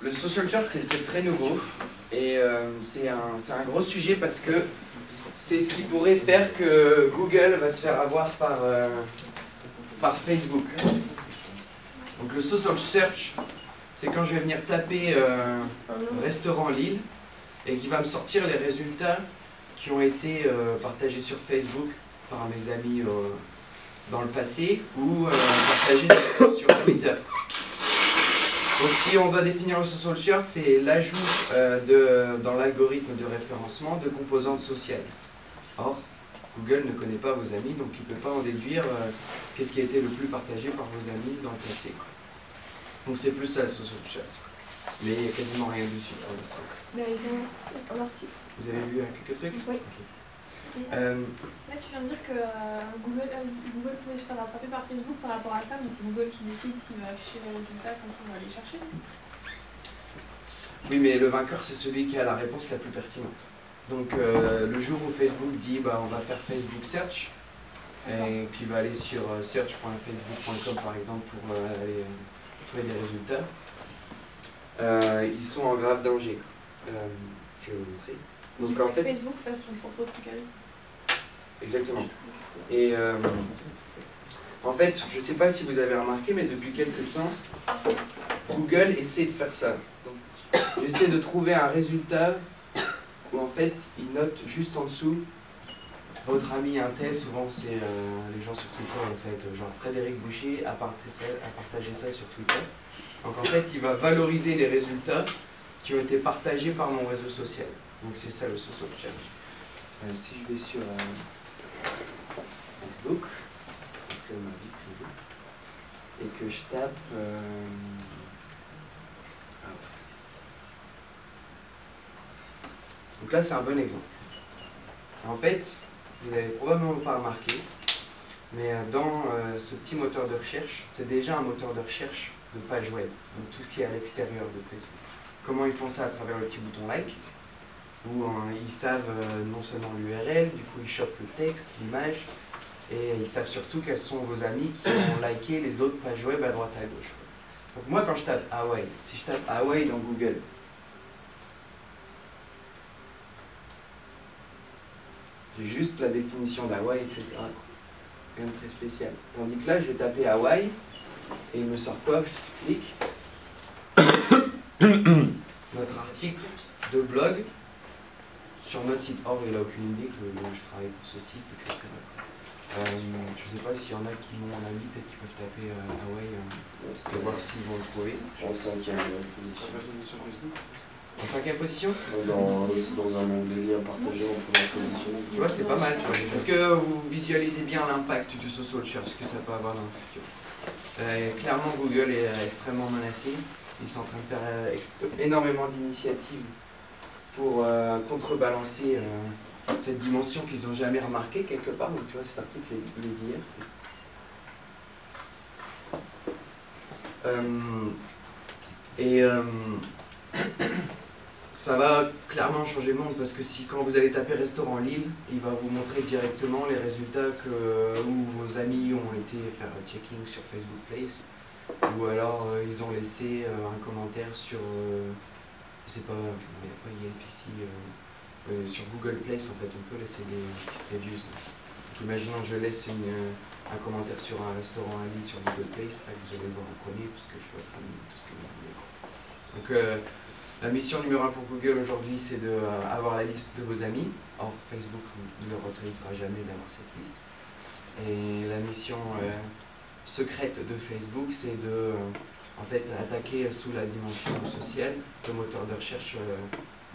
Le social search, c'est très nouveau et c'est un gros sujet parce que c'est ce qui pourrait faire que Google va se faire avoir par Facebook. Donc le social search, c'est quand je vais venir taper restaurant Lille et qui va me sortir les résultats qui ont été partagés sur Facebook par mes amis dans le passé ou partagés sur Twitter. Donc si on doit définir le social search, c'est l'ajout dans l'algorithme de référencement de composantes sociales. Or, Google ne connaît pas vos amis, donc il ne peut pas en déduire qu'est-ce qui a été le plus partagé par vos amis dans le passé. Donc c'est plus ça le social search. Mais il n'y a quasiment rien dessus pour l'instant. Mais il y a un article. Vous avez vu quelques trucs? Oui. Okay. Là, tu viens de dire que Google pouvait se faire rattraper par Facebook par rapport à ça, mais c'est Google qui décide s'il va afficher les résultats quand on va les chercher. Oui, mais le vainqueur, c'est celui qui a la réponse la plus pertinente. Donc, le jour où Facebook dit bah, on va faire Facebook Search, et qu'il va aller sur search.facebook.com par exemple pour aller trouver des résultats, ils sont en grave danger. Je vais vous montrer. Donc, il faut en fait, que Facebook fasse son propre truc à lui. Exactement. Et en fait, je ne sais pas si vous avez remarqué, mais depuis quelques temps, Google essaie de faire ça. Donc, j'essaie de trouver un résultat où en fait, il note juste en dessous votre ami Intel, souvent c'est les gens sur Twitter, donc ça va être genre Frédéric Boucher a partagé ça sur Twitter. Donc en fait, il va valoriser les résultats qui ont été partagés par mon réseau social. Donc c'est ça le social search. Si je vais sur Facebook, donc ma vie privée, et que je tape donc là c'est un bon exemple. En fait, vous n'avez probablement pas remarqué, mais dans ce petit moteur de recherche, c'est déjà un moteur de recherche de page web, donc tout ce qui est à l'extérieur de Facebook. Comment ils font ça? À travers le petit bouton like, où ils savent non seulement l'URL, du coup ils chopent le texte, l'image, et ils savent surtout quels sont vos amis qui ont liké les autres pages web à droite à gauche. Donc moi quand je tape Hawaï, si je tape Hawaï dans Google, j'ai juste la définition d'Hawaï, etc. Rien de très spécial. Tandis que là je vais taper Hawaï, et il me sort quoi? Je clique. Notre article de blog sur notre site. Or, il n'a aucune idée que je travaille pour ce site, etc. Je ne sais pas s'il y en a qui m'ont un avis, peut-être qu'ils peuvent taper Hawaii pour voir s'ils vont le trouver. En 5e En position. 5e position? Dans un onglet lien partagé en première position. Tu vois, c'est pas mal. Tu vois, parce que vous visualisez bien l'impact du social search, ce que ça peut avoir dans le futur. Clairement, Google est extrêmement menacé. Ils sont en train de faire énormément d'initiatives pour contrebalancer cette dimension qu'ils n'ont jamais remarquée quelque part. Donc, tu vois, cet article est d'hier. Ça va clairement changer le monde parce que si quand vous allez taper restaurant Lille, il va vous montrer directement les résultats où vos amis ont été faire un checking sur Facebook Place, ou alors ils ont laissé un commentaire sur, je sais pas, il n'y a pas Yelp ici, sur Google Place en fait, on peut laisser des petites reviews. Donc imaginons je laisse un commentaire sur un restaurant à Lille sur Google Place, vous allez le voir en premier parce que je suis votre ami, tout ce que vous voulez. Donc la mission numéro 1 pour Google aujourd'hui, c'est d'avoir la liste de vos amis. Or, Facebook ne leur autorisera jamais d'avoir cette liste. Et la mission secrète de Facebook, c'est de en fait, attaquer sous la dimension sociale le moteur de recherche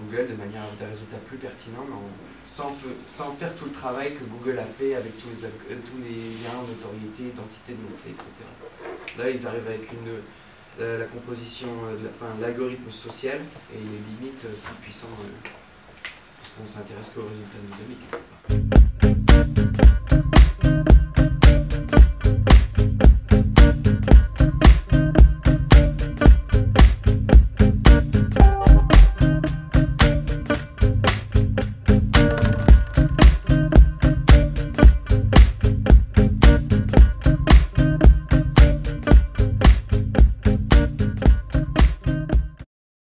Google de manière à avoir des résultats plus pertinents, mais sans faire tout le travail que Google a fait avec tous les liens, notoriété, densité de mots-clés, etc. Là, ils arrivent avec la composition, l'algorithme social, et il est limite plus puissant parce qu'on s'intéresse qu'aux résultats de nos amis.